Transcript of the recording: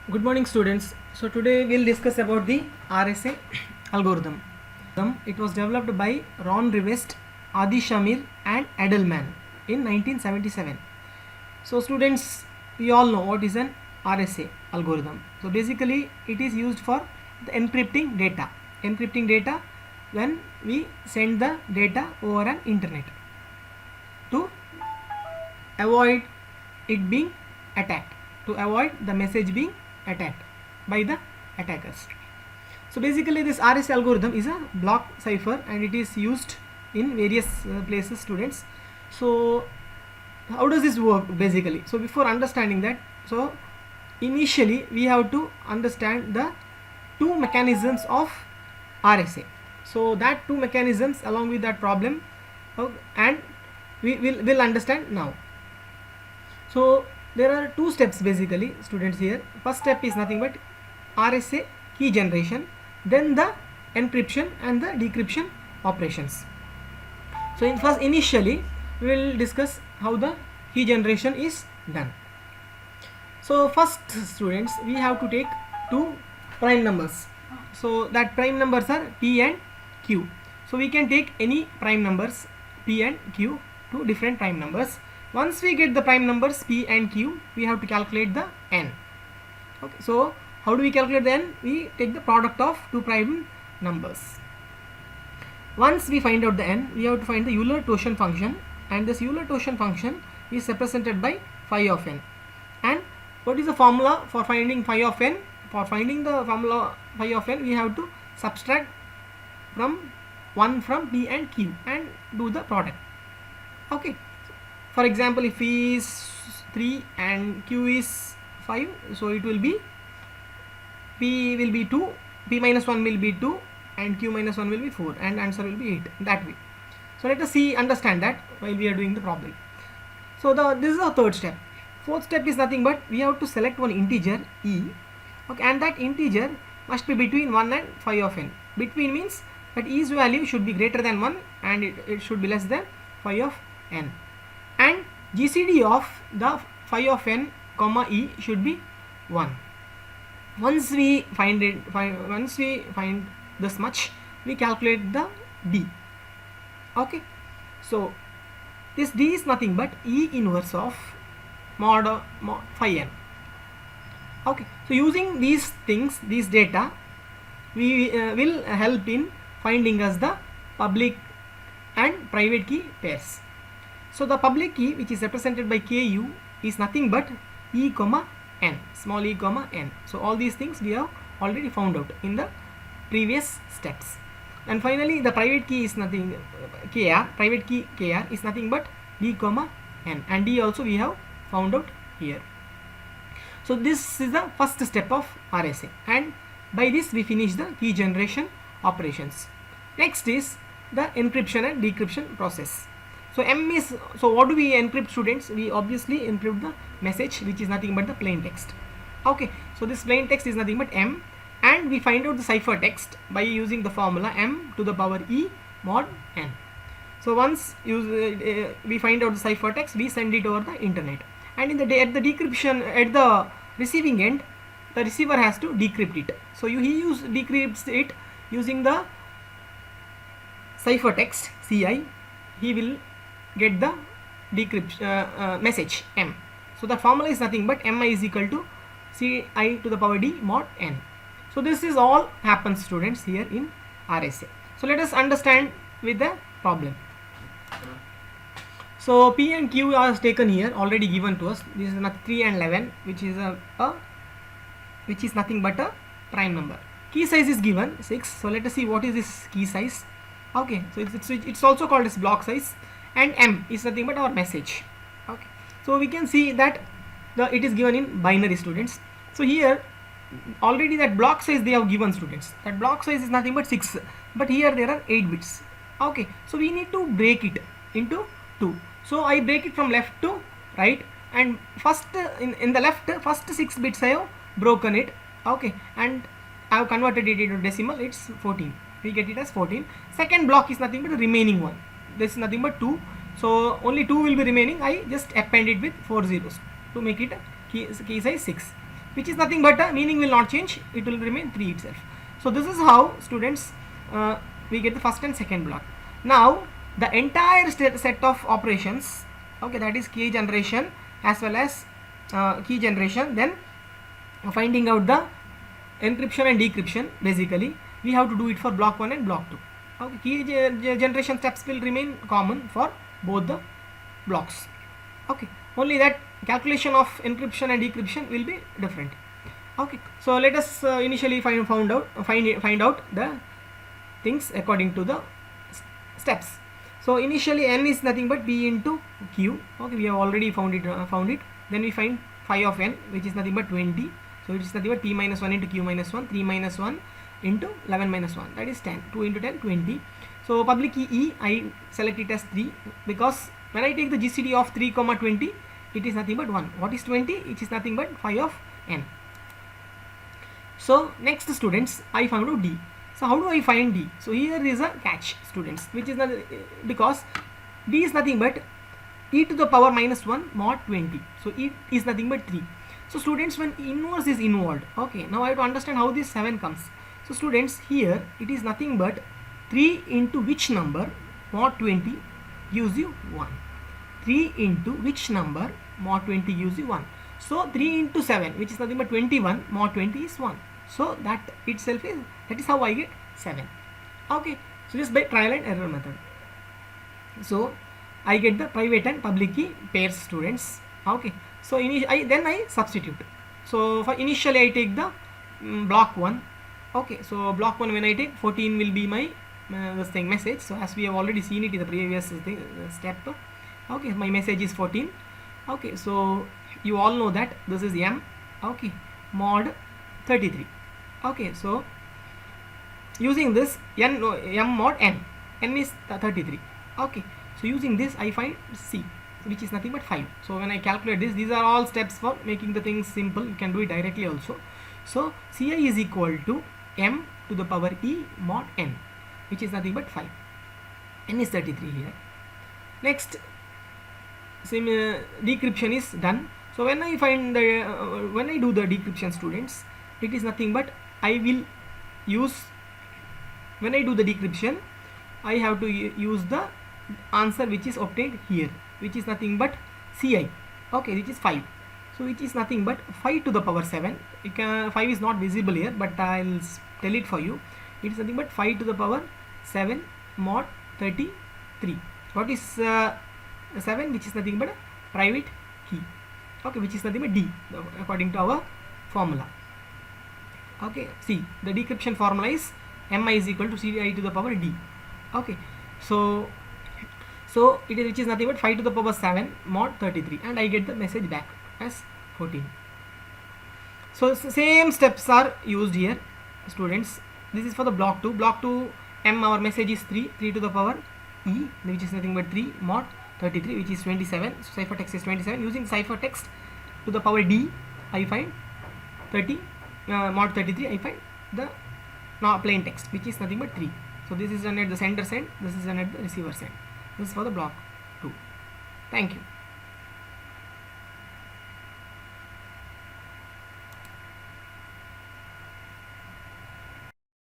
Good morning, students. So today we'll discuss about the RSA algorithm. It was developed by Ron Rivest, Adi Shamir and Edelman in 1977. So students, we all know what is an RSA algorithm. So basically it is used for the encrypting data. Encrypting data when we send the data over an internet to avoid it being attacked, to avoid the message being attacked by the attackers. So basically this RSA algorithm is a block cipher and it is used in various places, students. So how does this work basically? So before understanding that, so initially we have to understand the two mechanisms of RSA. So that two mechanisms along with that problem and we will understand now. So there are two steps basically, students. Here first step is nothing but RSA key generation, then the encryption and the decryption operations. So initially we will discuss how the key generation is done. So first, students, we have to take two prime numbers. So that prime numbers are P and Q. So we can take any prime numbers P and Q, two different prime numbers. Once we get the prime numbers P and Q, we have to calculate the N. Okay, so how do we calculate the N? We take the product of two prime numbers. Once we find out the N, we have to find the Euler-Toshan function, and this Euler-Toshan function is represented by phi of N. And what is the formula for finding phi of N? For finding the formula phi of N, we have to subtract from 1 from P and Q and do the product. Okay. For example, if P is 3 and Q is 5, so it will be P will be 2, P minus 1 will be 2 and Q minus 1 will be 4 and answer will be 8, that way. So let us understand that while we are doing the problem. So this is the third step. Fourth step is nothing but we have to select one integer E, okay, and that integer must be between 1 and phi of N. Between means that E's value should be greater than 1 and it should be less than phi of N. And GCD of the phi of N comma E should be 1. Once we find this much, we calculate the D. Okay, so this D is nothing but E inverse of mod phi N. Okay, so using these things, these data, we will help in finding us the public and private key pairs. So the public key, which is represented by KU, is nothing but E comma N, small e comma N. So all these things we have already found out in the previous steps. And finally the private key is nothing, KR, private key KR is nothing but D comma N, and D also we have found out here. So this is the first step of RSA, and by this we finish the key generation operations. Next is the encryption and decryption process. So so what do we encrypt, students? We obviously encrypt the message, which is nothing but the plain text. Okay, so this plain text is nothing but M, and we find out the cipher text by using the formula M to the power E mod N. So once we find out the cipher text, we send it over the internet, and at the decryption, at the receiving end, the receiver has to decrypt it. So he decrypts it using the cipher text CI. He will get the decryption message M. So the formula is nothing but Mi is equal to Ci to the power D mod N. So this is all happens, students, here in RSA. So let us understand with the problem. So P and Q are taken here, already given to us. This is 3 and 11, which is which is nothing but a prime number. Key size is given 6. So let us see what is this key size. Okay, so it's also called as block size, and M is nothing but our message. Okay, so we can see that it is given in binary, students. So here already that block size they have given, students. That block size is nothing but 6, but here there are 8 bits. Okay, so we need to break it into 2. So I break it from left to right, and first in the left, first 6 bits I have broken it. Okay, and I have converted it into decimal. It's 14. We get it as 14. Second block is nothing but the remaining one. This is nothing but 2. So only 2 will be remaining. I just append it with 4 zeros to make it key size 6. which is nothing but meaning will not change, it will remain 3 itself. So this is how students we get the first and second block. Now the entire set of operations, okay, that is key generation as well as key generation, then finding out the encryption and decryption, basically we have to do it for block 1 and block 2. Okay, key generation steps will remain common for both the blocks. Okay, only that calculation of encryption and decryption will be different. Okay, so let us initially find out the things according to the steps. So initially n is nothing but p into q. Okay, we have already found it. Then we find phi of n, which is nothing but 20. So it is nothing but p minus 1 into q minus 1, 3 minus 1 into 11 minus 1, that is 10. 2 into 10, 20. So public key E, I select it as 3 because when I take the GCD of 3 comma 20, it is nothing but 1. What is 20? It is nothing but phi of n. So next students, I found out D. So how do I find D? So here is a catch, students, which is not, because D is nothing but e to the power minus 1 mod 20. So it is nothing but 3. So students, when inverse is involved, okay, now I have to understand how this 7 comes. So students, here it is nothing but 3 into which number mod 20 gives you 1. 3 into which number mod 20 gives you 1. So 3 into 7, which is nothing but 21, mod 20 is 1. So that itself is, that is how I get 7. Okay, so just by trial and error method. So I get the private and public key pairs, students. Okay, so then I substitute. So for initially I take the block 1. Okay, so block 1, when I take 14 will be my this thing message. So as we have already seen it in the previous step. Okay, my message is 14. Okay, so you all know that this is m, okay, mod 33. Okay, so using this m mod n is 33. Okay, so using this I find c, which is nothing but 5. So when I calculate this, these are all steps for making the things simple. You can do it directly also. So ci is equal to m to the power e mod n, which is nothing but 5. N is 33 here. Next, decryption is done. So when I find the when I do the decryption, students, it is nothing but I will use, when I do the decryption, I have to use the answer which is obtained here, which is nothing but ci, okay, which is 5. So which is nothing but 5 to the power 7. 5 is not visible here, but I'll tell it for you. It is nothing but 5 to the power 7 mod 33. What is 7? Which is nothing but a private key. Okay, which is nothing but D according to our formula. Okay, see, the decryption formula is mi is equal to ci to the power d. Okay, so it is, which is nothing but 5 to the power 7 mod 33, and I get the message back as 14. So same steps are used here, students. This is for the block 2. Block 2 m, our message is 3 to the power e, which is nothing but 3 mod 33, which is 27. So ciphertext is 27. Using ciphertext to the power d, I find 30 mod 33. I find the plain text, which is nothing but 3. So this is done at the sender send, this is done at the receiver send. This is for the block 2. Thank you.